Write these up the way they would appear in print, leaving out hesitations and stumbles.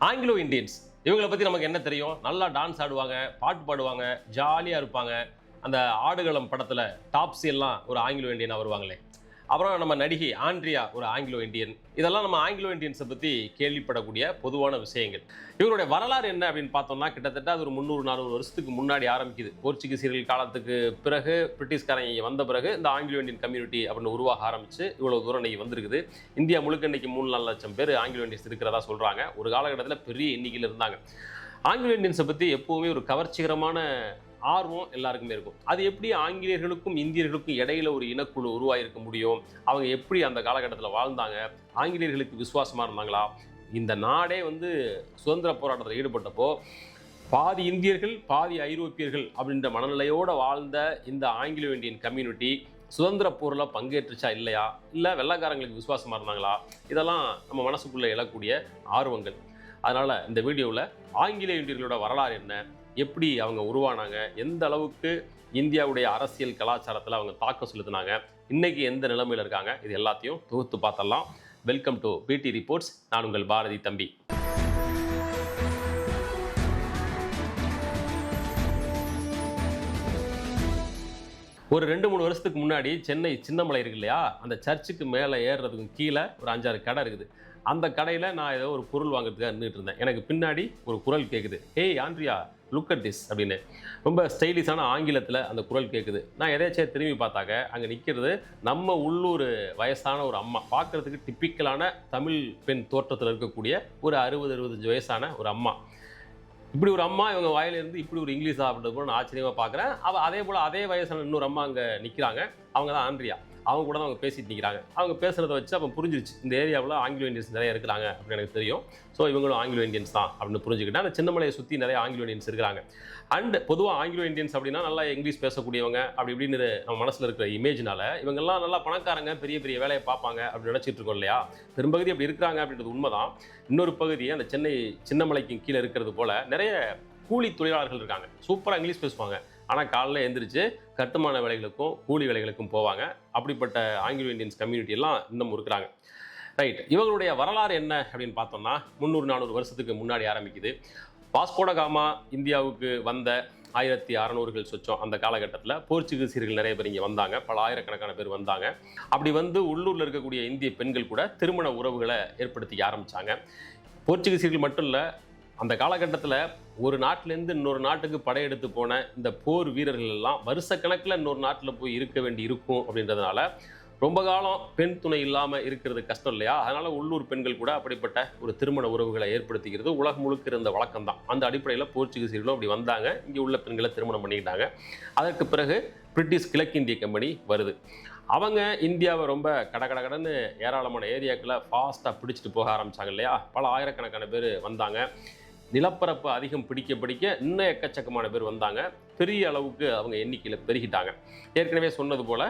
Anglo Indians இவங்களை பற்றி நமக்கு என்ன தெரியும்? நல்லா டான்ஸ் ஆடுவாங்க, பாட்டு பாடுவாங்க, ஜாலியாக இருப்பாங்க. அந்த ஆடுகளம் படத்தில் டாப்ஸி எல்லாம் ஒரு ஆங்கிலோ இந்தியனாக வருவாங்களே. அப்புறம் நம்ம நடிகை ஆண்ட்ரியா ஒரு ஆங்கிலோ இந்தியன். இதெல்லாம் நம்ம ஆங்கிலோ இந்தியன்ஸை பற்றி கேள்விப்படக்கூடிய பொதுவான விஷயங்கள். இவருடைய வரலாறு என்ன அப்படின்னு பார்த்தோம்னா, கிட்டத்தட்ட அது ஒரு 300-400 வருஷத்துக்கு முன்னாடி ஆரம்பிக்குது. போர்ச்சுகீசியர்கள் காலத்துக்கு பிறகு பிரிட்டிஷ்காரங்க வந்த பிறகு இந்த ஆங்கிலோ இந்தியன் கம்யூனிட்டி அப்படின்னு உருவாக ஆரம்பிச்சு இவ்வளோ தூரம் இன்னைக்கு வந்திருக்குது. இந்தியா முழுக்க இன்னைக்கு 3-4 லட்சம் பேர் ஆங்கிலோ இந்தியன்ஸ் இருக்கிறதா சொல்கிறாங்க. ஒரு காலகட்டத்தில் பெரிய எண்ணிக்கையில் இருந்தாங்க. ஆங்கிலோ இந்தியன்ஸை பற்றி எப்போவுமே ஒரு கவர்ச்சிகரமான ஆர்வம் எல்லாருக்குமே இருக்கும். அது எப்படி ஆங்கிலேயர்களுக்கும் இந்தியர்களுக்கும் இடையில ஒரு இனக்குழு உருவாயிருக்க முடியும்? அவங்க எப்படி அந்த காலகட்டத்தில் வாழ்ந்தாங்க? ஆங்கிலேயர்களுக்கு விசுவாசமாக இருந்தாங்களா? இந்த நாடே சுதந்திர போராட்டத்தில் ஈடுபட்டப்போ பாதி இந்தியர்கள் பாதி ஐரோப்பியர்கள் அப்படின்ற மனநிலையோடு வாழ்ந்த இந்த ஆங்கிலோ இந்தியன் கம்யூனிட்டி சுதந்திர போரில் பங்கேற்றுச்சா இல்லையா, இல்லை வெள்ளைக்காரங்களுக்கு விசுவாசமாக இருந்தாங்களா? இதெல்லாம் நம்ம மனசுக்குள்ளே எழக்கூடிய ஆர்வங்கள். அதனால் இந்த வீடியோவில் ஆங்கிலேய இந்தியர்களோட வரலாறு என்ன, எப்படி அவங்க உருவானாங்க, எந்த அளவுக்கு இந்தியாவுடைய அரசியல் கலாச்சாரத்தில் அவங்க தாக்கம் செலுத்தினாங்க, இன்னைக்கு எந்த நிலைமையில் இருக்காங்க, இது எல்லாத்தையும் தொகுத்து பார்த்தலாம். வெல்கம் டு பிடி ரிப்போர்ட்ஸ். நான் உங்கள் பாரதி தம்பி. ஒரு 2-3 வருஷத்துக்கு முன்னாடி சென்னை சின்னமலை இருக்கு இல்லையா, அந்த சர்ச்சுக்கு மேலே ஏறுறதுக்கு கீழே ஒரு 5-6 கடை இருக்குது. அந்த கடையில் நான் ஏதோ ஒரு பொருள் வாங்குறதுக்காக நின்றுட்டு இருந்தேன். எனக்கு பின்னாடி ஒரு குரல் கேட்குது, ஏய் ஆண்ட்ரியா லுக் அட் திஸ் அப்படின்னு. ரொம்ப ஸ்டைலிஷான ஆங்கிலத்தில் அந்த குரல் கேட்குது. நான் எதாச்சும் திரும்பி பார்த்தாக்க அங்கே நிற்கிறது நம்ம உள்ளூர் வயசான ஒரு அம்மா. பார்க்குறதுக்கு டிப்பிக்கலான தமிழ் பெண் தோற்றத்தில் இருக்கக்கூடிய ஒரு 60-65 வயசான ஒரு அம்மா. இப்படி ஒரு அம்மா இவங்க வாயிலிருந்து இப்படி ஒரு இங்கிலீஷ் அப்படின்றது கூட நான் ஆச்சரியமாக பார்க்குறேன். அதே போல் அதே வயசான இன்னொரு அம்மா அங்கே நிற்கிறாங்க. அவங்க தான் ஆண்ட்ரியா. அவங்க கூட தான் அவங்க பேசிட்டு நிற்கிறாங்க. அவங்க பேசுகிறத வச்சு அப்போ புரிஞ்சிருச்சு, இந்த ஏரியாவில் ஆங்கிலோ இந்தியன்ஸ் நிறைய இருக்கிறாங்க அப்படின்னு எனக்கு தெரியும். ஸோ இவங்களும் ஆங்கிலோ இந்தியன்ஸ் தான் அப்படின்னு புரிஞ்சுக்கிட்டேன். அந்த சின்னமலையை சுற்றி நிறைய ஆங்கிலோ இந்தியன்ஸ் இருக்கிறாங்க. அண்ட் பொதுவாக ஆங்கிலோ இந்தியன்ஸ் அப்படின்னா நல்லா இங்கிலீஷ் பேசக்கூடியவங்க அப்படி இப்படின்னு நம்ம மனசில் இருக்கிற இமேஜ்னால இவங்கெல்லாம் நல்லா பணக்காரங்க, பெரிய பெரிய வேலையை பார்ப்பாங்க அப்படின்னு நினச்சிட்டு இருக்கோம் இல்லையா. பெரும்பகுதி அப்படி இருக்கிறாங்க அப்படின்றது உண்மைதான். இன்னொரு பகுதி அந்த சென்னை சின்னமலைக்கு கீழே இருக்கிறது போல் நிறைய கூலி தொழிலாளர்கள் இருக்காங்க. சூப்பராக இங்கிலீஷ் பேசுவாங்க. ஆனால் காலையில் எழுந்திரிச்சு கட்டுமான வேலைகளுக்கும் கூலி வேலைகளுக்கும் போவாங்க. அப்படிப்பட்ட ஆங்கிலோ இந்தியன்ஸ் கம்யூனிட்டி எல்லாம் இன்னும் இருக்கிறாங்க. ரைட், இவங்களுடைய வரலாறு என்ன அப்படின்னு பார்த்தோம்னா 300-400 வருஷத்துக்கு முன்னாடி ஆரம்பிக்குது. வாஸ்கோ ட காமா இந்தியாவுக்கு வந்த 1600கள் சொச்சம் அந்த காலகட்டத்தில் போர்ச்சுகீசியர்கள் நிறைய பேர் இங்கே வந்தாங்க. பல ஆயிரக்கணக்கான பேர் வந்தாங்க. அப்படி உள்ளூரில் இருக்கக்கூடிய இந்திய பெண்கள் கூட திருமண உறவுகளை ஏற்படுத்திக்க ஆரம்பித்தாங்க. போர்ச்சுகீசியர்கள் மட்டும் இல்லை, அந்த காலகட்டத்தில் ஒரு நாட்டிலேருந்து இன்னொரு நாட்டுக்கு படையெடுத்து போன இந்த போர் வீரர்கள் எல்லாம் வருஷக்கணக்கில் இன்னொரு நாட்டில் போய் இருக்க வேண்டி இருக்கும் அப்படின்றதுனால ரொம்ப காலம் பெண் துணை இல்லாமல் இருக்கிறது கஷ்டம் இல்லையா. அதனால் உள்ளூர் பெண்கள் கூட அப்படிப்பட்ட ஒரு திருமண உறவுகளை ஏற்படுத்திக்கிறது உலகம் முழுக்க இருந்த வழக்கம் தான். அந்த அடிப்படையில் போர்ச்சுகீசியர்களும் அப்படி வந்தாங்க, இங்கே உள்ள பெண்களை திருமணம் பண்ணிக்கிட்டாங்க. அதற்கு பிறகு பிரிட்டிஷ் கிழக்கிந்திய கம்பெனி வருது. அவங்க இந்தியாவை ரொம்ப கடன்னு ஏராளமான ஏரியாக்களை ஃபாஸ்ட்டாக பிடிச்சிட்டு போக ஆரம்பித்தாங்க இல்லையா. பல ஆயிரக்கணக்கான பேர் வந்தாங்க. நிலப்பரப்பு அதிகம் பிடிக்க இன்னும் எக்கச்சக்கமான பேர் வந்தாங்க. பெரிய அளவுக்கு அவங்க எண்ணிக்கையில் பெருகிட்டாங்க. ஏற்கனவே சொன்னது போல்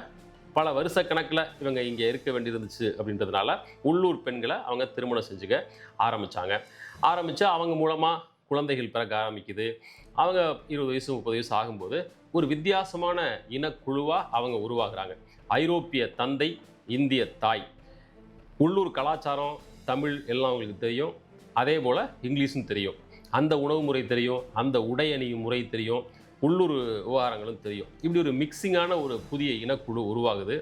பல வருஷக்கணக்கில் இவங்க இங்கே இருக்க வேண்டியிருந்துச்சு அப்படின்றதுனால உள்ளூர் பெண்களை அவங்க திருமணம் செஞ்சுக்க ஆரம்பித்து அவங்க மூலமாக குழந்தைகள் பிறக்க ஆரம்பிக்குது. அவங்க 20 வயசு 30 வயசு ஆகும்போது ஒரு வித்தியாசமான இனக்குழுவாக அவங்க உருவாகிறாங்க. ஐரோப்பிய தந்தை, இந்திய தாய். உள்ளூர் கலாச்சாரம் தமிழ் எல்லாம் அவங்களுக்கு தெரியும். அதே போல் இங்கிலீஷும் தெரியும். அந்த உணவு முறை தெரியும், அந்த உடை அணியும் முறை தெரியும், உள்ளூர் விவகாரங்களும் தெரியும். இப்படி ஒரு மிக்சிங்கான ஒரு புதிய இனக்குழு உருவாகுது.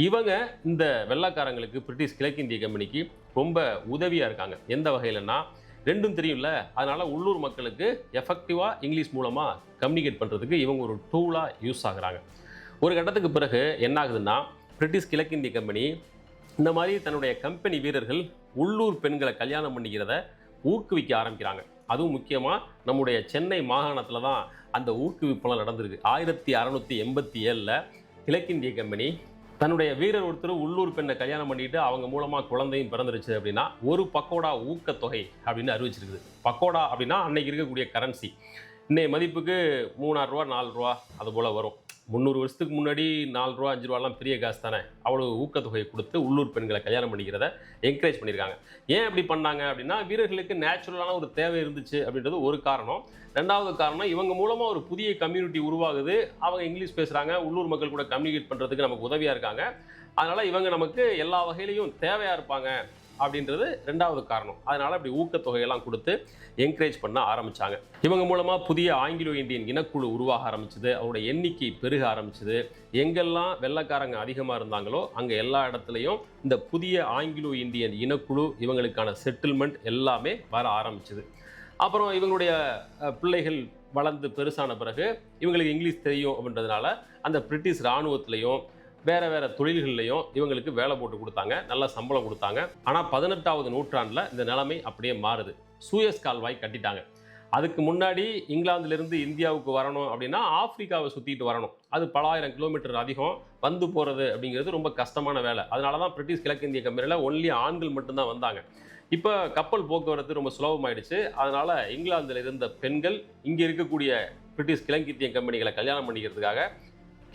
இவங்க இந்த வெள்ளைக்காரங்களுக்கு பிரிட்டிஷ் கிழக்கிந்திய கம்பெனிக்கு ரொம்ப உதவியாக இருக்காங்க. எந்த வகையிலன்னா, ரெண்டும் தெரியும்ல, அதனால் உள்ளூர் மக்களுக்கு எஃபெக்டிவாக இங்கிலீஷ் மூலமாக கம்யூனிகேட் பண்ணுறதுக்கு இவங்க ஒரு டூலாக யூஸ் ஆகுறாங்க. ஒரு கட்டத்துக்கு பிறகு என்ன ஆகுதுன்னா, பிரிட்டிஷ் கிழக்கிந்திய கம்பெனி இந்த மாதிரி தன்னுடைய கம்பெனி வீரர்கள் உள்ளூர் பெண்களை கல்யாணம் பண்ணிக்கிறத ஊக்குவிக்க ஆரம்பிக்கிறாங்க. அதுவும் முக்கியமாக நம்முடைய சென்னை மாகாணத்தில் தான் அந்த ஊக்குவிப்பெல்லாம் நடந்திருக்கு. 1687 கிழக்கிந்திய கம்பெனி தன்னுடைய வீரர் ஒருத்தர் உள்ளூர் பெண்ணை கல்யாணம் பண்ணிட்டு அவங்க மூலமாக குழந்தையும் பிறந்துருச்சு அப்படின்னா ஒரு பக்கோடா ஊக்கத்தொகை அப்படின்னு அறிவிச்சிருக்குது. பக்கோடா அப்படின்னா அன்னைக்கு இருக்கக்கூடிய கரன்சி. இன்னைய மதிப்புக்கு 3000 ரூபா 4 ரூபா அது போல் வரும். 300 வருஷத்துக்கு முன்னாடி 4 ரூபா 5 ரூபாலாம் பெரிய காசு தானே. அவ்வளோ ஊக்கத்தொகையை கொடுத்து உள்ளூர் பெண்களை கல்யாணம் பண்ணிக்கிறத என்கரேஜ் பண்ணியிருக்காங்க. ஏன் அப்படி பண்ணாங்க அப்படின்னா, வீரர்களுக்கு நேச்சுரலான ஒரு தேவை இருந்துச்சு அப்படின்றது ஒரு காரணம். ரெண்டாவது காரணம், இவங்க மூலமாக ஒரு புதிய கம்யூனிட்டி உருவாகுது. அவங்க இங்கிலீஷ் பேசுகிறாங்க, உள்ளூர் மக்கள் கூட கம்யூனிகேட் பண்ணுறதுக்கு நமக்கு உதவியாக இருக்காங்க. அதனால் இவங்க நமக்கு எல்லா வகையிலையும் தேவையாக இருப்பாங்க அப்படின்றது ரெண்டாவது காரணம். அதனால அப்படி ஊக்கத்தொகையெல்லாம் கொடுத்து என்கரேஜ் பண்ண ஆரம்பிச்சாங்க. இவங்க மூலமா புதிய ஆங்கிலோ இந்தியன் இனக்குழு உருவாக ஆரம்பிச்சது. அவரோட எண்ணிக்கை பெருக ஆரம்பிச்சது. எங்கெல்லாம் வெள்ளைக்காரங்க அதிகமாக இருந்தாங்களோ அங்கே எல்லா இடத்துலையும் இந்த புதிய ஆங்கிலோ இந்தியன் இனக்குழு, இவங்களுக்கான செட்டில்மெண்ட் எல்லாமே வர ஆரம்பிச்சது. அப்புறம் இவங்களுடைய பிள்ளைகள் வளர்ந்து பெருசான பிறகு இவங்களுக்கு இங்கிலீஷ் தெரியும் அப்படின்றதுனால அந்த பிரிட்டிஷ் இராணுவத்திலையும் வேறு வேறு தொழில்கள்லையும் இவங்களுக்கு வேலை போட்டு கொடுத்தாங்க, நல்ல சம்பளம் கொடுத்தாங்க. ஆனால் 18வது நூற்றாண்டில் இந்த நிலைமை அப்படியே மாறுது. சூயஸ் கால்வாய் கட்டிட்டாங்க. அதுக்கு முன்னாடி இங்கிலாந்துலேருந்து இந்தியாவுக்கு வரணும் அப்படின்னா ஆப்பிரிக்காவை சுற்றிட்டு வரணும். அது பல ஆயிரம் கிலோமீட்டர் அதிகம். வந்து போகிறது அப்படிங்கிறது ரொம்ப கஷ்டமான வேலை. அதனால தான் பிரிட்டிஷ் கிழக்கிந்திய கம்பெனியில் ஒன்லி ஆண்கள் மட்டும்தான் வந்தாங்க. இப்போ கப்பல் போக்குவரத்து ரொம்ப சுலபமாயிடுச்சு. அதனால் இங்கிலாந்தில் இருந்த பெண்கள் இங்கே இருக்கக்கூடிய பிரிட்டிஷ் கிழக்கிந்திய கம்பெனிகளை கல்யாணம் பண்ணிக்கிறதுக்காக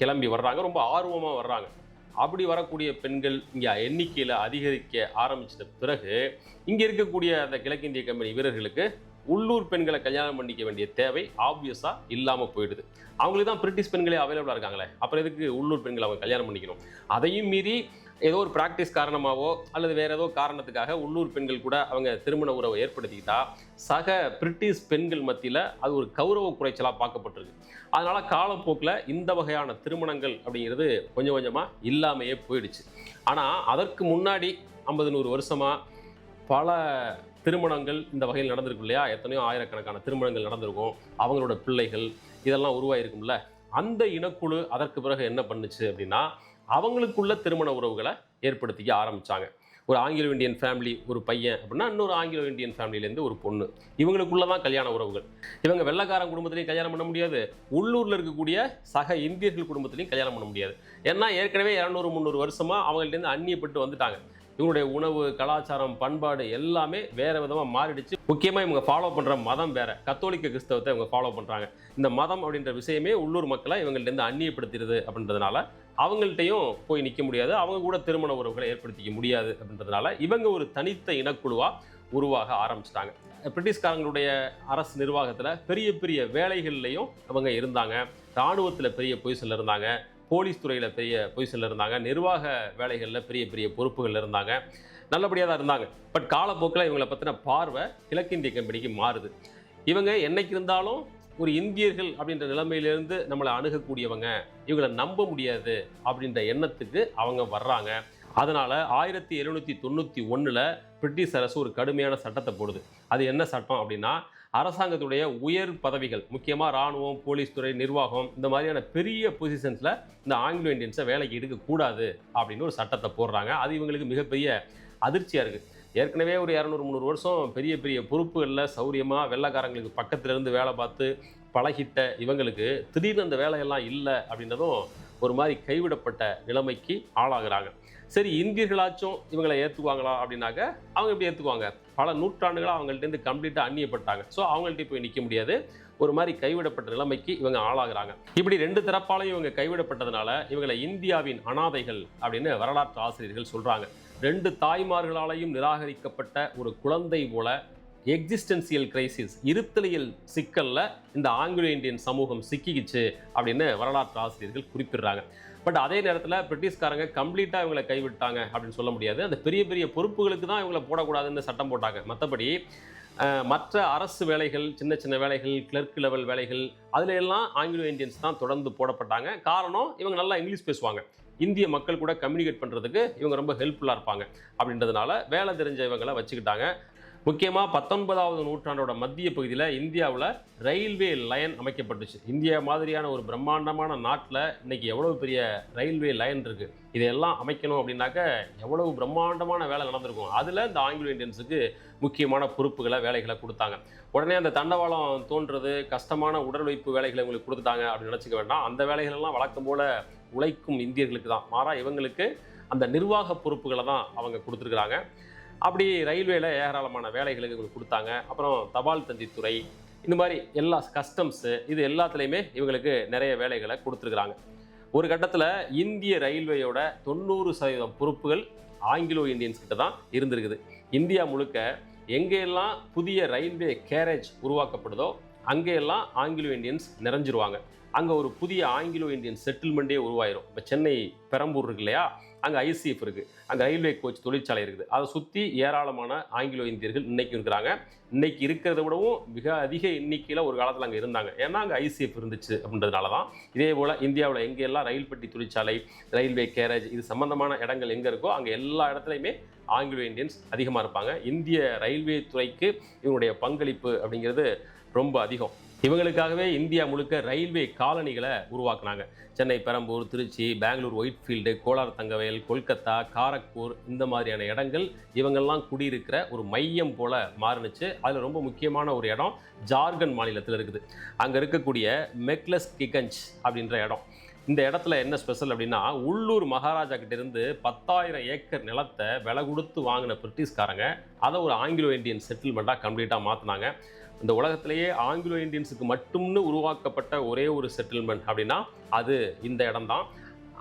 கிளம்பி வர்றாங்க. ரொம்ப ஆர்வமாக வர்றாங்க. அப்படி வரக்கூடிய பெண்கள் இங்கே எண்ணிக்கையில் அதிகரிக்க ஆரம்பிச்சிட்ட பிறகு இங்கே இருக்கக்கூடிய அந்த கிழக்கிந்திய கம்பெனி வீரர்களுக்கு உள்ளூர் பெண்களை கல்யாணம் பண்ணிக்க வேண்டிய தேவை ஆப்வியஸாக இல்லாமல் போயிடுது. அவங்களுக்கு தான் பிரிட்டிஷ் பெண்களே அவைலபிளாக இருக்காங்களே, அப்புறம் எதுக்கு உள்ளூர் பெண்களை அவங்க கல்யாணம் பண்ணிக்கணும்? அதையும் மீறி ஏதோ ஒரு ப்ராக்டிஸ் காரணமாகவோ அல்லது வேறு ஏதோ காரணத்துக்காக உள்ளூர் பெண்கள் கூட அவங்க திருமண உறவை ஏற்படுத்திக்கிட்டா சக பிரிட்டிஷ் பெண்கள் மத்தியில் அது ஒரு கௌரவ குறைச்சலாக பார்க்கப்பட்டிருக்கு. அதனால் காலப்போக்கில் இந்த வகையான திருமணங்கள் அப்படிங்கிறது கொஞ்சம் கொஞ்சமாக இல்லாமையே போயிடுச்சு. ஆனால் அதற்கு முன்னாடி 50-100 வருஷமாக பல திருமணங்கள் இந்த வகையில் நடந்திருக்கும் இல்லையா? எத்தனையோ ஆயிரக்கணக்கான திருமணங்கள் நடந்திருக்கும். அவங்களோட பிள்ளைகள் இதெல்லாம் உருவாயிருக்கும்ல. அந்த இனக்குழு அதற்கு பிறகு என்ன பண்ணுச்சு அப்படின்னா, அவங்களுக்குள்ள திருமண உறவுகளை ஏற்படுத்திக்க ஆரம்பித்தாங்க. ஒரு ஆங்கிலோ இந்தியன் ஃபேமிலி ஒரு பையன் அப்படின்னா இன்னொரு ஆங்கிலோ இந்தியன் ஃபேமிலியிலேருந்து ஒரு பொண்ணு, இவங்களுக்குள்ள தான் கல்யாண உறவுகள். இவங்க வெள்ளைக்காரன் குடும்பத்திலையும் கல்யாணம் பண்ண முடியாது, உள்ளூரில் இருக்கக்கூடிய சக இந்தியர்கள் குடும்பத்திலையும் கல்யாணம் பண்ண முடியாது. ஏன்னா ஏற்கனவே 200-300 வருஷமாக அவங்கள்ட்டேருந்து அந்நியப்பட்டு வந்துட்டாங்க. இவங்களுடைய உணவு, கலாச்சாரம், பண்பாடு எல்லாமே வேறு விதமாக மாறிடுச்சு. முக்கியமாக இவங்க ஃபாலோ பண்ணுற மதம் வேறு. கத்தோலிக்க கிறிஸ்தவத்தை இவங்க ஃபாலோ பண்ணுறாங்க. இந்த மதம் அப்படின்ற விஷயமே உள்ளூர் மக்களை இவங்கள்ட்டேருந்து அந்நியப்படுத்திடுது அப்படின்றதுனால அவங்கள்ட்டையும் போய் நிற்க முடியாது, அவங்க கூட திருமண உறவுகளை ஏற்படுத்திக்க முடியாது அப்படின்றதுனால இவங்க ஒரு தனித்த இனக்குழுவாக உருவாக ஆரம்பிச்சிட்டாங்க. பிரிட்டிஷ்காரங்களுடைய அரசு நிர்வாகத்தில் பெரிய பெரிய வேலைகள்லையும் அவங்க இருந்தாங்க. இராணுவத்தில் பெரிய பொசிஷனில் இருந்தாங்க, போலீஸ் துறையில் பெரிய பொசிஷனில் இருந்தாங்க, நிர்வாக வேலைகளில் பெரிய பெரிய பொறுப்புகளில் இருந்தாங்க. நல்லபடியாக தான் இருந்தாங்க. பட் காலப்போக்கில் இவங்களை பற்றின பார்வை கிழக்கிந்திய கம்பெனிக்கு மாறுது. இவங்க என்னைக்கு இருந்தாலும் ஒரு இந்தியர்கள் அப்படின்ற நிலைமையிலேருந்து நம்மளை அணுகக்கூடியவங்க, இவங்களை நம்ப முடியாது அப்படின்ற எண்ணத்துக்கு அவங்க வர்றாங்க. அதனால் 1791 பிரிட்டிஷ் அரசு ஒரு கடுமையான சட்டத்தை போடுது. அது என்ன சட்டம் அப்படின்னா, அரசாங்கத்துடைய உயர் பதவிகள், முக்கியமாக இராணுவம், போலீஸ் துறை, நிர்வாகம், இந்த மாதிரியான பெரிய பொசிஷன்ஸில் இந்த ஆங்கிலோ இந்தியன்ஸை வேலைக்கு எடுக்கக்கூடாது அப்படின்னு ஒரு சட்டத்தை போடுறாங்க. அது இவங்களுக்கு மிகப்பெரிய அதிர்ச்சியாக இருக்குது. ஏற்கனவே ஒரு 200-300 வருஷம் பெரிய பெரிய பொறுப்புகளில் சௌரியமாக வெள்ளைக்காரங்களுக்கு பக்கத்தில் இருந்து வேலை பார்த்து பழகிட்ட இவங்களுக்கு திடீர்னு அந்த வேலையெல்லாம் இல்லை அப்படின்றதும் ஒரு மாதிரி கைவிடப்பட்ட நிலைமைக்கு ஆளாகிறாங்க. சரி, இந்தியர்களாச்சும் இவங்களை ஏற்றுக்குவாங்களா அப்படின்னாக்க அவங்க எப்படி ஏற்றுக்குவாங்க? பல நூற்றாண்டுகளாக அவங்கள்ட்டேருந்து கம்ப்ளீட்டாக அந்நியப்பட்டாங்க. ஸோ அவங்கள்ட்ட போய் நிற்க முடியாது. ஒரு மாதிரி கைவிடப்பட்ட நிலைமைக்கு இவங்க ஆளாகிறாங்க. இப்படி ரெண்டு தரப்பாலையும் இவங்க கைவிடப்பட்டதுனால இவங்களை இந்தியாவின் அனாதைகள் அப்படின்னு வரலாற்று ஆசிரியர்கள் சொல்கிறாங்க. 2 தாய்மார்களாலையும் நிராகரிக்கப்பட்ட ஒரு குழந்தை போல எக்ஸிஸ்டென்சியல் கிரைசிஸ், இருத்தலியல் சிக்கலில் இந்த ஆங்கிலோ இந்தியன் சமூகம் சிக்கிக்கிச்சு அப்படின்னு வரலாற்று ஆசிரியர்கள் குறிப்பிடுறாங்க. பட் அதே நேரத்தில் பிரிட்டிஷ்காரங்க கம்ப்ளீட்டாக இவங்களை கைவிட்டாங்க அப்படின்னு சொல்ல முடியாது. அந்த பெரிய பெரிய பொறுப்புகளுக்கு தான் இவங்களை போடக்கூடாதுன்னு சட்டம் போட்டாங்க. மற்றபடி மற்ற அரசு வேலைகள், சின்ன சின்ன வேலைகள், கிளர்க் லெவல் வேலைகள், அதில் எல்லாம் ஆங்கிலோ இந்தியன்ஸ் தான் தொடர்ந்து போடப்பட்டாங்க. காரணம், இவங்க நல்லா இங்கிலீஷ் பேசுவாங்க, இந்திய மக்கள் கூட கம்யூனிகேட் பண்ணுறதுக்கு இவங்க ரொம்ப ஹெல்ப்ஃபுல்லாக இருப்பாங்க அப்படின்றதுனால வேலை தெரிஞ்ச இவங்களை வச்சுக்கிட்டாங்க. முக்கியமாக 19வது நூற்றாண்டோட மத்திய பகுதியில் இந்தியாவில் ரயில்வே லைன் அமைக்கப்பட்டுச்சு. இந்தியா மாதிரியான ஒரு பிரம்மாண்டமான நாட்டில் இன்றைக்கி எவ்வளவு பெரிய ரயில்வே லைன் இருக்குது. இதையெல்லாம் அமைக்கணும் அப்படின்னாக்க எவ்வளவு பிரம்மாண்டமான வேலை நடந்திருக்கும். அதில் இந்த ஆங்கிலோ இந்தியன்ஸுக்கு முக்கியமான பொறுப்புகளை, வேலைகளை கொடுத்தாங்க. உடனே அந்த தண்டவாளம் தோன்றது, கஷ்டமான உடலுழைப்பு வேலைகளை உங்களுக்கு கொடுத்துட்டாங்க அப்படின்னு நினச்சிக்க வேண்டாம். அந்த வேலைகளெல்லாம் வழக்கம் போல் உழைக்கும் இந்தியர்களுக்கு தான். மாறாக இவங்களுக்கு அந்த நிர்வாக பொறுப்புகளை தான் அவங்க கொடுத்துருக்குறாங்க. அப்படி ரயில்வேல ஏராளமான வேலைகளுக்கு இவங்களுக்கு கொடுத்தாங்க. அப்புறம் தபால் தந்தித்துறை, இந்த மாதிரி எல்லா கஸ்டம்ஸு, இது எல்லாத்துலேயுமே இவங்களுக்கு நிறைய வேலைகளை கொடுத்துருக்குறாங்க. ஒரு கட்டத்தில் இந்திய ரயில்வேயோட 90% பொறுப்புகள் ஆங்கிலோ இந்தியன்ஸ் கிட்ட தான் இருந்திருக்குது. இந்தியா முழுக்க எங்கெல்லாம் புதிய ரயில்வே கேரேஜ் உருவாக்கப்படுதோ அங்கேயெல்லாம் ஆங்கிலோ இந்தியன்ஸ் நிறைஞ்சிருவாங்க. அங்கே ஒரு புதிய ஆங்கிலோ இந்தியன் செட்டில்மெண்ட்டே உருவாயிரும். இப்போ சென்னை பெரம்பூர் இருக்கு இல்லையா, அங்கே ஐசிஎஃப் இருக்குது, அங்கே ரயில்வே கோச் தொழிற்சாலை இருக்குது. அதை சுற்றி ஏராளமான ஆங்கிலோ இந்தியர்கள் இன்னைக்கு இருக்கிறாங்க. இன்னைக்கு இருக்கிறத விடவும் மிக அதிக எண்ணிக்கையில் ஒரு காலத்தில் அங்கே இருந்தாங்க. ஏன்னா அங்கே ஐசிஎஃப் இருந்துச்சு அப்படின்றதுனால தான். இதே போல் இந்தியாவில் எங்கெல்லாம் ரயில் பெட்டி தொழிற்சாலை, ரயில்வே கேரேஜ் இது சம்பந்தமான இடங்கள் எங்கே இருக்கோ அங்கே எல்லா இடத்துலையுமே ஆங்கிலோ இந்தியன்ஸ் அதிகமாக இருப்பாங்க. இந்திய ரயில்வே துறைக்கு இவங்களுடைய பங்களிப்பு அப்படிங்கிறது ரொம்ப அதிகம். இவங்களுக்காகவே இந்தியா முழுக்க ரயில்வே காலனிகளை உருவாக்குனாங்க. சென்னை பெரம்பூர், திருச்சி, பெங்களூர் ஒயிட்ஃபீல்டு, கோலார் தங்கவயல், கொல்கத்தா, காரக்பூர் இந்த மாதிரியான இடங்கள் இவங்கெல்லாம் குடியிருக்கிற ஒரு மையம் போல மாறுனுச்சு. அதில் ரொம்ப முக்கியமான ஒரு இடம் ஜார்க்கண்ட் மாநிலத்தில் இருக்குது. அங்கே இருக்கக்கூடிய மெக்லஸ் கிகஞ்ச் அப்படின்ற இடம். இந்த இடத்துல என்ன ஸ்பெஷல் அப்படின்னா, உள்ளூர் மகாராஜா கிட்ட இருந்து 10,000 ஏக்கர் நிலத்தை விலை கொடுத்து வாங்கின பிரிட்டிஷ்காரங்க அதை ஒரு ஆங்கிலோ இந்தியன் செட்டில்மெண்ட்டாக கம்ப்ளீட்டாக மாற்றினாங்க. இந்த உலகத்திலேயே ஆங்கிலோ இந்தியன்ஸுக்கு மட்டும்னு உருவாக்கப்பட்ட ஒரே ஒரு செட்டில்மெண்ட் அப்படின்னா அது இந்த இடம் தான்.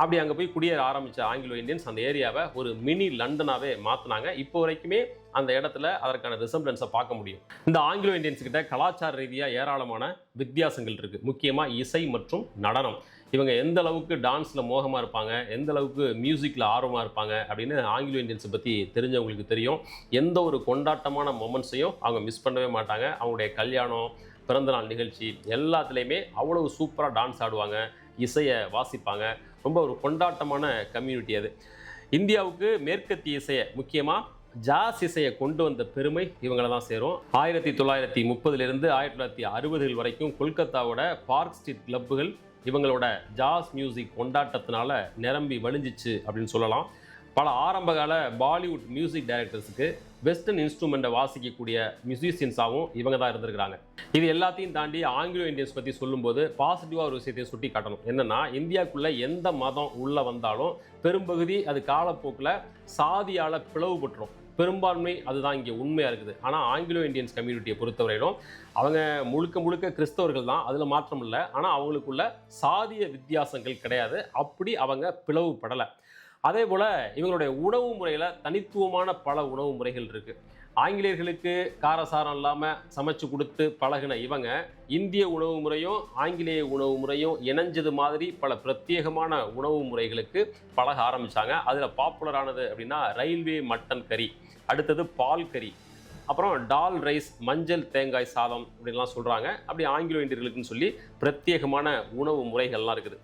அப்படி அங்கே போய் குடியேற ஆரம்பித்த ஆங்கிலோ இந்தியன்ஸ் அந்த ஏரியாவை ஒரு மினி லண்டனாகவே மாற்றினாங்க. இப்போ வரைக்குமே அந்த இடத்துல அதற்கான ரிசம்பிளன்ஸை பார்க்க முடியும். இந்த ஆங்கிலோ இந்தியன்ஸ் கிட்ட கலாச்சார ரீதியாக ஏராளமான வித்தியாசங்கள் இருக்குது. முக்கியமாக இசை மற்றும் நடனம். இவங்க எந்த அளவுக்கு டான்ஸில் மோகமாக இருப்பாங்க, எந்த அளவுக்கு மியூசிக்கில் ஆர்வமாக இருப்பாங்க அப்படின்னு ஆங்கிலோ இந்தியன்ஸை பற்றி தெரிஞ்சவங்களுக்கு தெரியும். எந்த ஒரு கொண்டாட்டமான மொமெண்ட்ஸையும் அவங்க மிஸ் பண்ணவே மாட்டாங்க. அவங்களுடைய கல்யாணம், பிறந்தநாள் நிகழ்ச்சி எல்லாத்துலேயுமே அவ்வளவு சூப்பராக டான்ஸ் ஆடுவாங்க, இசையை வாசிப்பாங்க. ரொம்ப ஒரு கொண்டாட்டமான கம்யூனிட்டி அது. இந்தியாவுக்கு மேற்கத்திய இசையை முக்கியமாக ஜாஸ் இசையை கொண்டு வந்த பெருமை இவங்களை தான் சேரும். 1930 1960 வரைக்கும் கொல்கத்தாவோட பார்க் ஸ்ட்ரீட் கிளப்புகள் இவங்களோட ஜாஸ் மியூசிக் கொண்டாட்டத்தினால நிரம்பி வழிஞ்சிச்சு அப்படின்னு சொல்லலாம். பல ஆரம்பகால பாலிவுட் மியூசிக் டைரக்டர்ஸுக்கு வெஸ்டர்ன் இன்ஸ்ட்ருமெண்ட்டை வாசிக்கக்கூடிய மியூசிஷியன்ஸாகவும் இவங்க தான் இருந்திருக்கிறாங்க. இது எல்லாத்தையும் தாண்டி ஆங்கிலோ இந்தியன்ஸ் பற்றி சொல்லும்போது பாசிட்டிவாக ஒரு விஷயத்தை சுட்டி காட்டணும். என்னென்னா, இந்தியாவுக்குள்ளே எந்த மதம் உள்ளே வந்தாலும் பெரும்பகுதி அது காலப்போக்கில் சாதியால் பிளவுபட்டுரும். பெரும்பான்மை அதுதான் இங்கே உண்மையாக இருக்குது. ஆனால் ஆங்கிலோ இந்தியன்ஸ் கம்யூனிட்டியை பொறுத்தவரையிலும் அவங்க முழுக்க முழுக்க கிறிஸ்தவர்கள் தான், அதில் மாற்றம் இல்லை. ஆனால் அவங்களுக்குள்ள சாதிய வித்தியாசங்கள் கிடையாது. அப்படி அவங்க பிளவுபடலை. அதே போல் இவங்களுடைய உணவு முறையில் தனித்துவமான பல உணவு முறைகள் இருக்குது. ஆங்கிலேயர்களுக்கு காரசாரம் இல்லாமல் சமைச்சு கொடுத்து பழகின இவங்க இந்திய உணவு முறையும் ஆங்கிலேய உணவு முறையும் இணைஞ்சது மாதிரி பல பிரத்யேகமான உணவு முறைகளுக்கு பழக ஆரம்பித்தாங்க. அதில் பாப்புலரானது அப்படின்னா ரயில்வே மட்டன் கறி, அடுத்தது பால் கறி, அப்புறம் டால் ரைஸ், மஞ்சள் தேங்காய் சாதம் அப்படின்லாம் சொல்கிறாங்க. அப்படி ஆங்கிலோ இந்தியர்களுக்குன்னு சொல்லி பிரத்யேகமான உணவு முறைகள்லாம் இருக்குது.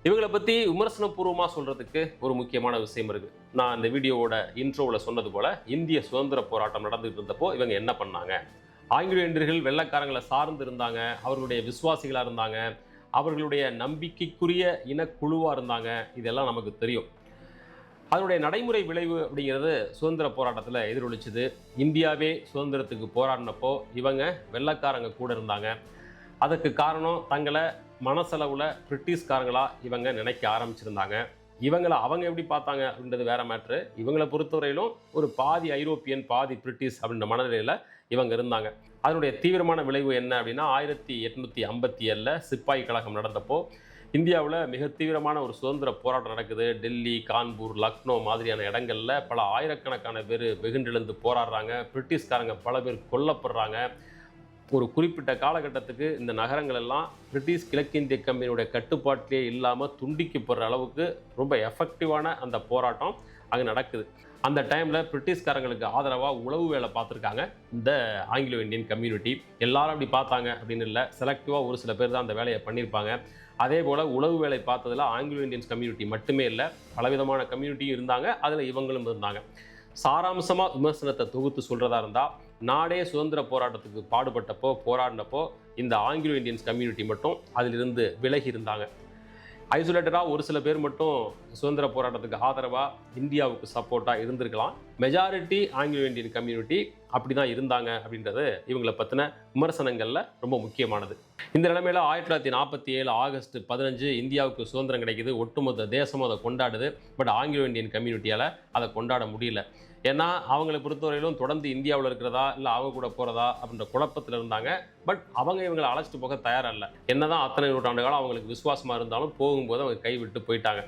இவங்களை பற்றி விமர்சனபூர்வமாக சொல்கிறதுக்கு ஒரு முக்கியமான விஷயம் இருக்குது. நான் இந்த வீடியோவோட இன்ட்ரோவில் சொன்னது போல் இந்திய சுதந்திர போராட்டம் நடந்துகிட்டு இருந்தப்போ இவங்க என்ன பண்ணாங்க? ஆங்கிலோ இந்தியர்கள் வெள்ளைக்காரங்களை சார்ந்து இருந்தாங்க, அவர்களுடைய விசுவாசிகளாக இருந்தாங்க, அவர்களுடைய நம்பிக்கைக்குரிய இனக்குழுவாக இருந்தாங்க. இதெல்லாம் நமக்கு தெரியும். அதனுடைய நடைமுறை விளைவு அப்படிங்கிறது சுதந்திர போராட்டத்தில் எதிரொலிச்சுது. இந்தியாவே சுதந்திரத்துக்கு போராடினப்போ இவங்க வெள்ளைக்காரங்க கூட இருந்தாங்க. அதுக்கு காரணம் தங்களை மனசளவில் பிரிட்டிஷ்காரங்களாக இவங்க நினைக்க ஆரம்பிச்சிருந்தாங்க. இவங்களை அவங்க எப்படி பார்த்தாங்க அப்படின்றது வேற மேட்ரு. இவங்களை பொறுத்தவரையிலும் ஒரு பாதி ஐரோப்பியன் பாதி பிரிட்டிஷ் அப்படின்ற மனநிலையில் இவங்க இருந்தாங்க. அதனுடைய தீவிரமான விளைவு என்ன அப்படின்னா, 1857 சிப்பாய் கழகம் நடந்தப்போ இந்தியாவில் மிக தீவிரமான ஒரு சுதந்திர போராட்டம் நடக்குது. டெல்லி, கான்பூர், லக்னோ மாதிரியான இடங்களில் பல ஆயிரக்கணக்கான பேர் வெகுண்டெழுந்து போராடுறாங்க. பிரிட்டிஷ்காரங்க பல பேர் கொல்லப்படுறாங்க. ஒரு குறிப்பிட்ட காலகட்டத்துக்கு இந்த நகரங்கள் எல்லாம் பிரிட்டிஷ் கிழக்கிந்திய கம்பெனியுடைய கட்டுப்பாட்டிலே இல்லாமல் துண்டிக்கப்படுற அளவுக்கு ரொம்ப எஃபெக்டிவான அந்த போராட்டம் அங்கே நடக்குது. அந்த டைமில் பிரிட்டிஷ்காரங்களுக்கு ஆதரவாக உளவு வேலை பார்த்துருக்காங்க இந்த ஆங்கிலோ இந்தியன் கம்யூனிட்டி. எல்லாரும் அப்படி பார்த்தாங்க அப்படின்னு இல்லை, செலக்டிவாக ஒரு சில பேர் தான் அந்த வேலையை பண்ணியிருப்பாங்க. அதே போல் உளவு வேலை பார்த்ததில் ஆங்கிலோ இந்தியன்ஸ் கம்யூனிட்டி மட்டுமே இல்லை, பலவிதமான கம்யூனிட்டியும் இருந்தாங்க. அதில் இவங்களும் இருந்தாங்க. சாராம்சமாக விமர்சனத்தை தொகுத்து சொல்கிறதா இருந்தால், நாடே சுதந்திர போராட்டத்துக்கு போராடினப்போ இந்த ஆங்கிலோ இந்தியன்ஸ் கம்யூனிட்டி மட்டும் அதிலிருந்து விலகி இருந்தாங்க. ஐசோலேட்டடாக ஒரு சில பேர் மட்டும் சுதந்திர போராட்டத்துக்கு ஆதரவாக இந்தியாவுக்கு சப்போர்ட்டாக இருந்திருக்கலாம். மெஜாரிட்டி ஆங்கிலோ இந்தியன் கம்யூனிட்டி அப்படி தான் இருந்தாங்க அப்படின்றது இவங்களை பற்றின விமர்சனங்களில் ரொம்ப முக்கியமானது. இந்த நிலைமையில் 1947 ஆகஸ்ட் 15 இந்தியாவுக்கு சுதந்திரம் கிடைக்குது. ஒட்டுமொத்த தேசமும் அதை கொண்டாடுது. பட் ஆங்கிலோ இந்தியன் கம்யூனிட்டியால் அதை கொண்டாட முடியல. ஏன்னா அவங்களை பொறுத்தவரையிலும் தொடர்ந்து இந்தியாவில் இருக்கிறதா இல்லை அவங்க கூட போகிறதா அப்படின்ற குழப்பத்தில் இருந்தாங்க. பட் அவங்க இவங்களை அழைச்சிட்டு போக தயாராக இல்லை. என்னதான் அத்தனை நூற்றாண்டு காலம் அவங்களுக்கு விசுவாசமாக இருந்தாலும் போகும்போது அவங்க கைவிட்டு போயிட்டாங்க.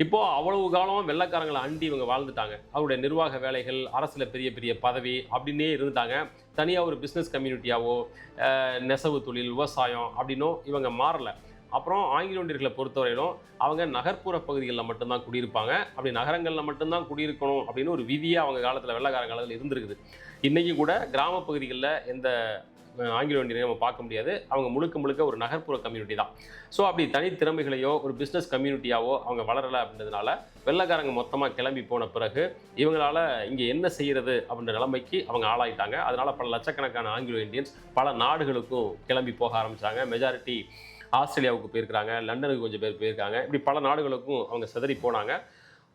இப்போது அவ்வளவு காலம் வெள்ளைக்காரங்களை அண்டி இவங்க வாழ்ந்துட்டாங்க. அவருடைய நிர்வாக வேலைகள், அரசில் பெரிய பெரிய பதவி அப்படின்னே இருந்தாங்க. தனியாக ஒரு பிஸ்னஸ் கம்யூனிட்டியாவோ நெசவு தொழில், விவசாயம் அப்படின்னோ இவங்க மாறலை. அப்புறம் ஆங்கிலோ இந்தியர்களை பொறுத்தவரையிலும் அவங்க நகர்ப்புற பகுதிகளில் மட்டும்தான் குடியிருப்பாங்க. அப்படி நகரங்களில் மட்டும்தான் குடியிருக்கணும் அப்படின்னு ஒரு விதியே அவங்க காலத்தில், வெள்ளைக்காரங்க காலத்தில் இருந்திருக்குது. இன்றைக்கி கூட கிராம பகுதிகளில் எந்த ஆங்கிலோ இந்தியனை நம்ம பார்க்க முடியாது. அவங்க முழுக்க முழுக்க ஒரு நகர்ப்புற கம்யூனிட்டி தான். ஸோ அப்படி தனித்திறமைகளையோ ஒரு பிஸ்னஸ் கம்யூனிட்டியாவோ அவங்க வளரலை அப்படின்றதுனால வெள்ளைக்காரங்க மொத்தமாக கிளம்பி போன பிறகு இவங்களால் இங்கே என்ன செய்கிறது அப்படின்ற நிலைமைக்கு அவங்க ஆளாயிட்டாங்க. அதனால் பல லட்சக்கணக்கான ஆங்கிலோ இந்தியன்ஸ் பல நாடுகளுக்கும் கிளம்பி போக ஆரம்பித்தாங்க. மெஜாரிட்டி ஆஸ்திரேலியாவுக்கு போயிருக்கிறாங்க, லண்டனுக்கு கொஞ்சம் பேர் போயிருக்காங்க. இப்படி பல நாடுகளுக்கும் அவங்க சிதறி போனாங்க.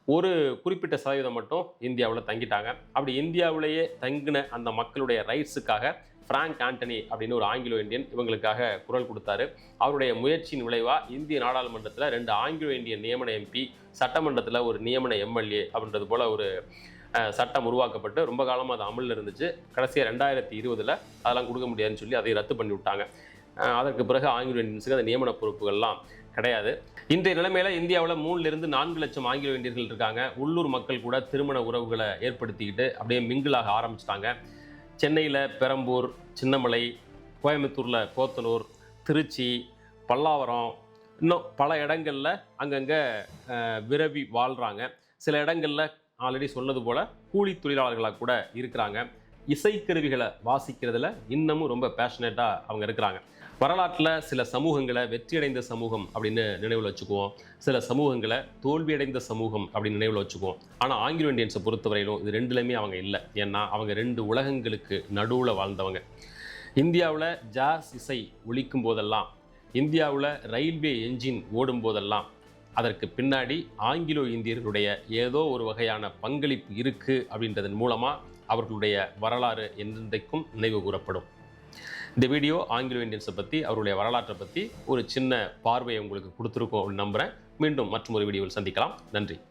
ஒரு குறிப்பிட்ட சதவீதம் மட்டும் இந்தியாவில் தங்கிட்டாங்க. அப்படி இந்தியாவிலேயே தங்கின அந்த மக்களுடைய ரைட்ஸுக்காக ஃப்ராங்க் ஆண்டனி அப்படின்னு ஒரு ஆங்கிலோ இந்தியன் இவங்களுக்காக குரல் கொடுத்தாரு. அவருடைய முயற்சியின் விளைவாக இந்திய நாடாளுமன்றத்தில் 2 ஆங்கிலோ இந்தியன் நியமன எம்பி, சட்டமன்றத்தில் ஒரு நியமன எம்எல்ஏ அப்படின்றது போல் ஒரு சட்டம் உருவாக்கப்பட்டு ரொம்ப காலமாக அது அமலில் இருந்துச்சு. கடைசியாக 2020 அதெல்லாம் கொடுக்க முடியாதுன்னு சொல்லி அதை ரத்து பண்ணி விட்டாங்க. அதற்கு பிறகு ஆங்கிலோ இந்தியன்ஸுக்கு அந்த நியமன பொறுப்புகள்லாம் கிடையாது. இன்றைய நிலைமையில் இந்தியாவில் 3 - 4 லட்சம் ஆங்கிலோ இந்தியர்கள் இருக்காங்க. உள்ளூர் மக்கள் கூட திருமண உறவுகளை ஏற்படுத்திக்கிட்டு அப்படியே மிங்கிளாக ஆரம்பிச்சிட்டாங்க. சென்னையில் பெரம்பூர், சின்னமலை, கோயம்புத்தூரில் போத்தனூர், திருச்சி, பல்லாவரம், இன்னும் பல இடங்களில் அங்கங்கே விரவி வாழ்கிறாங்க. சில இடங்களில் ஆல்ரெடி சொன்னது போல் கூலி தொழிலாளர்களாக கூட இருக்கிறாங்க. இசைக்கருவிகளை வாசிக்கிறதுல இன்னமும் ரொம்ப பேஷனேட்டாக அவங்க இருக்கிறாங்க. வரலாற்றில் சில சமூகங்களை வெற்றியடைந்த சமூகம் அப்படின்னு நினைவில் வச்சுக்குவோம், சில சமூகங்களை தோல்வியடைந்த சமூகம் அப்படின்னு நினைவில் வச்சுக்குவோம். ஆனால் ஆங்கிலோ இந்தியன்ஸை பொறுத்தவரையிலும் இது ரெண்டுலையுமே அவங்க இல்லை. ஏன்னா அவங்க 2 உலகங்களுக்கு நடுவில் வாழ்ந்தவங்க. இந்தியாவில் ஜாஸ் இசை ஒலிக்கும் போதெல்லாம், இந்தியாவில் ரயில்வே என்ஜின் ஓடும் போதெல்லாம் அதற்கு பின்னாடி ஆங்கிலோ இந்தியர்களுடைய ஏதோ ஒரு வகையான பங்களிப்பு இருக்குது அப்படின்றதன் மூலமாக அவர்களுடைய வரலாறு என்றென்றைக்கும் நினைவு கூறப்படும். இந்த வீடியோ ஆங்கிலோ இந்தியன்ஸை பற்றி, அவருடைய வரலாற்றை பற்றி ஒரு சின்ன பார்வையை உங்களுக்கு கொடுத்துருக்கோம் அப்படின்னு நம்புகிறேன். மீண்டும் மற்றொரு வீடியோவில் சந்திக்கலாம். நன்றி.